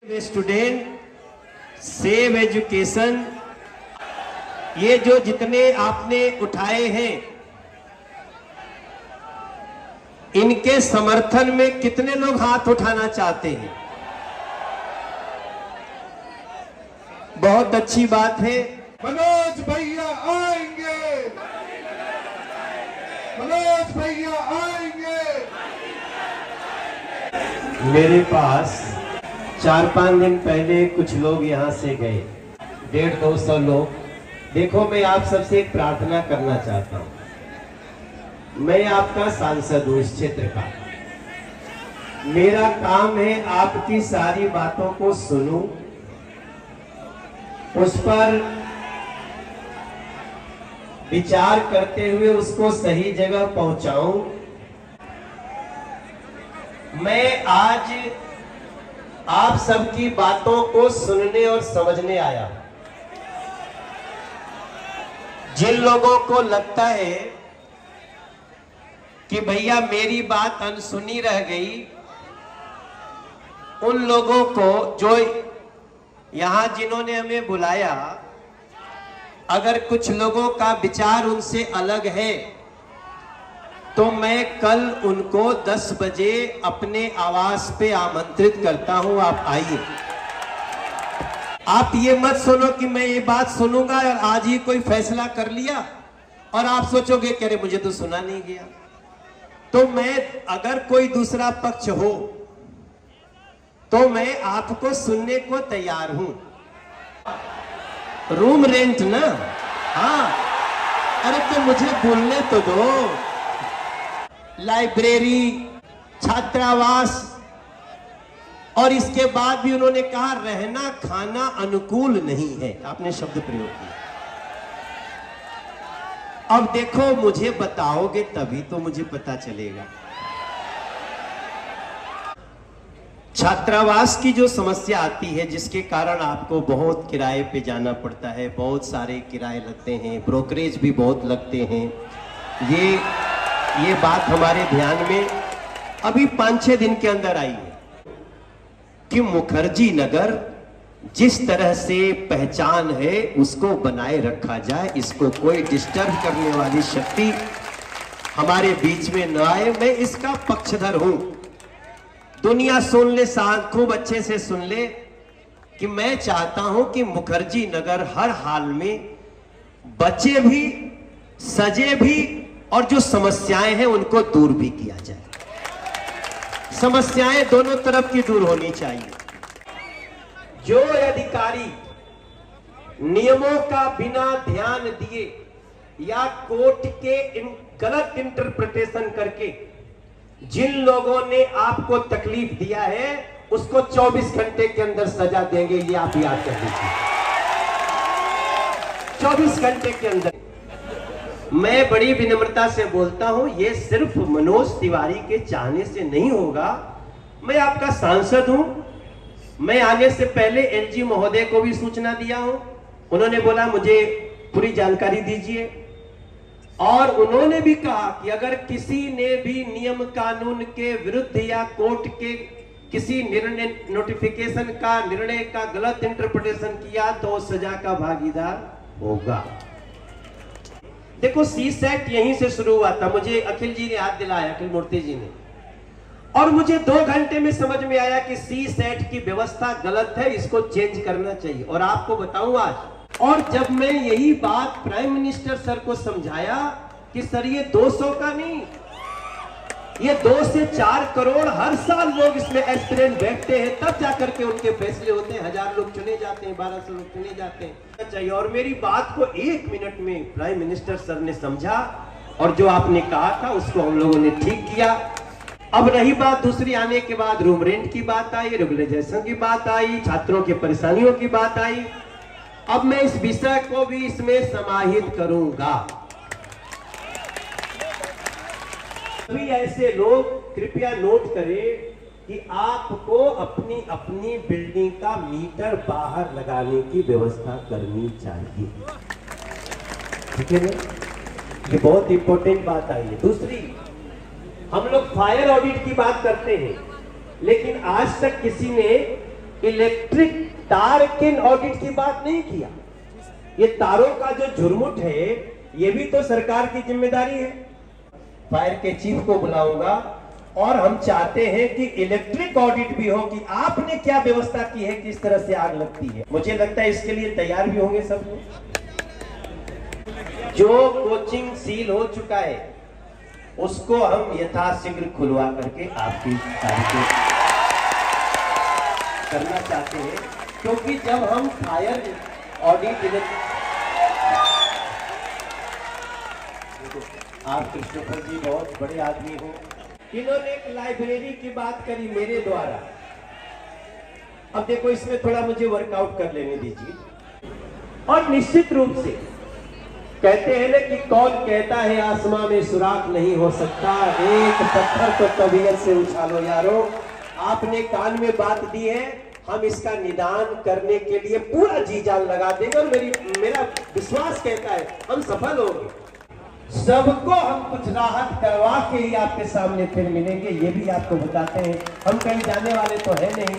Student, save education, ये जो जितने आपने उठाए हैं, इनके समर्थन में कितने लोग हाथ उठाना चाहते हैं? बहुत अच्छी बात है। मनोज भैया आएंगे, मनोज भैया आएंगे। मेरे पास 4-5 दिन पहले कुछ लोग यहाँ से गए, 150-200 लोग। देखो, मैं आप सबसे एक प्रार्थना करना चाहता हूँ। मैं आपका सांसद हूँ इस क्षेत्र का। मेरा काम है आपकी सारी बातों को सुनूं, उस पर विचार करते हुए उसको सही जगह पहुंचाऊं। मैं आज आप सबकी बातों को सुनने और समझने आया। जिन लोगों को लगता है कि भैया मेरी बात अनसुनी रह गई, उन लोगों को, जो यहां जिन्होंने हमें बुलाया, अगर कुछ लोगों का विचार उनसे अलग है तो मैं कल उनको 10 बजे अपने आवास पे आमंत्रित करता हूं। आप आइए। आप ये मत सुनो कि मैं ये बात सुनूंगा और आज ही कोई फैसला कर लिया और आप सोचोगे कि अरे मुझे तो सुना नहीं गया। तो मैं, अगर कोई दूसरा पक्ष हो तो मैं आपको सुनने को तैयार हूं। रूम रेंट ना, हाँ, अरे तो मुझे बोलने तो दो। लाइब्रेरी, छात्रावास, और इसके बाद भी उन्होंने कहा रहना खाना अनुकूल नहीं है, आपने शब्द प्रयोग किया। अब देखो, मुझे बताओगे तभी तो मुझे पता चलेगा। छात्रावास की जो समस्या आती है, जिसके कारण आपको बहुत किराए पे जाना पड़ता है, बहुत सारे किराए लगते हैं, ब्रोकरेज भी बहुत लगते हैं। ये बात हमारे ध्यान में अभी 5-6 दिन के अंदर आई है कि मुखर्जी नगर जिस तरह से पहचान है उसको बनाए रखा जाए, इसको कोई डिस्टर्ब करने वाली शक्ति हमारे बीच में न आए। मैं इसका पक्षधर हूं। दुनिया सुन ले, खूब अच्छे से सुन ले कि मैं चाहता हूं कि मुखर्जी नगर हर हाल में बचे भी, सजे भी, और जो समस्याएं हैं उनको दूर भी किया जाए। समस्याएं दोनों तरफ की दूर होनी चाहिए। जो अधिकारी नियमों का बिना ध्यान दिए या कोर्ट के गलत इंटरप्रिटेशन करके जिन लोगों ने आपको तकलीफ दिया है, उसको 24 घंटे के अंदर सजा देंगे, ये आप याद कर लीजिए। 24 घंटे के अंदर। मैं बड़ी विनम्रता से बोलता हूं, ये सिर्फ मनोज तिवारी के चाहने से नहीं होगा। मैं आपका सांसद हूं। मैं आने से पहले एलजी महोदय को भी सूचना दिया हूं। उन्होंने बोला मुझे पूरी जानकारी दीजिए, और उन्होंने भी कहा कि अगर किसी ने भी नियम कानून के विरुद्ध या कोर्ट के किसी निर्णय, नोटिफिकेशन का, निर्णय का गलत इंटरप्रिटेशन किया तो सजा का भागीदार होगा। देखो, CSET यहीं से शुरू हुआ था। मुझे अखिल जी ने याद दिलाया, अखिल मूर्ति जी ने, और मुझे 2 घंटे में समझ में आया कि CSET की व्यवस्था गलत है, इसको चेंज करना चाहिए। और आपको बताऊं आज, और जब मैं यही बात प्राइम मिनिस्टर सर को समझाया कि सर ये 200 का नहीं, ये 2 से 4 करोड़ हर साल लोग इसमें एस्पिरेंट बैठते हैं, तब जाकर के उनके फैसले होते हैं। 1000 लोग चुने जाते हैं, 1200 लोग चुने जाते हैं चाहिए। और मेरी बात को 1 मिनट में प्राइम मिनिस्टर सर ने समझा, और जो आपने कहा था उसको हम लोगों ने ठीक किया। अब रही बात दूसरी, आने के बाद रूम रेंट की बात आई, रेगुलराइजेशन की बात आई, छात्रों की परेशानियों की बात आई। अब मैं इस विषय को भी इसमें समाहित करूंगा। सभी ऐसे लोग कृपया नोट करें कि आपको अपनी अपनी बिल्डिंग का मीटर बाहर लगाने की व्यवस्था करनी चाहिए। ठीक है ना? ये बहुत इंपॉर्टेंट बात आई है। दूसरी, हम लोग फायर ऑडिट की बात करते हैं, लेकिन आज तक किसी ने इलेक्ट्रिक तार किन ऑडिट की बात नहीं किया। ये तारों का जो झुरमुट है ये भी तो सरकार की जिम्मेदारी है। फायर के चीफ को बुलाऊंगा और हम चाहते हैं कि इलेक्ट्रिक ऑडिट भी हो कि आपने क्या व्यवस्था की है, किस तरह से आग लगती है। मुझे लगता है इसके लिए तैयार भी होंगे सब लोग। जो कोचिंग सील हो चुका है उसको हम यथाशीघ्र खुलवा करके आपकी तारीखें करना चाहते हैं, क्योंकि जब हम फायर ऑडिट, आप कृष्णपर जी बहुत बड़े आदमी हो, इन्होंने एक लाइब्रेरी की बात करी मेरे द्वारा। अब देखो इसमें थोड़ा मुझे वर्कआउट कर लेने दीजिए। और निश्चित रूप से कहते हैं ना कि कौन कहता है आसमां में सुराख नहीं हो सकता, एक पत्थर तो तबीयत से उछालो यारो। आपने कान में बात दी है, हम इसका निदान करने के लिए पूरा जी जान लगा देंगे और मेरा विश्वास कहता है हम सफल होंगे। सबको हम कुछ राहत करवा के ही आपके सामने फिर मिलेंगे, ये भी आपको बताते हैं। हम कहीं जाने वाले तो है नहीं।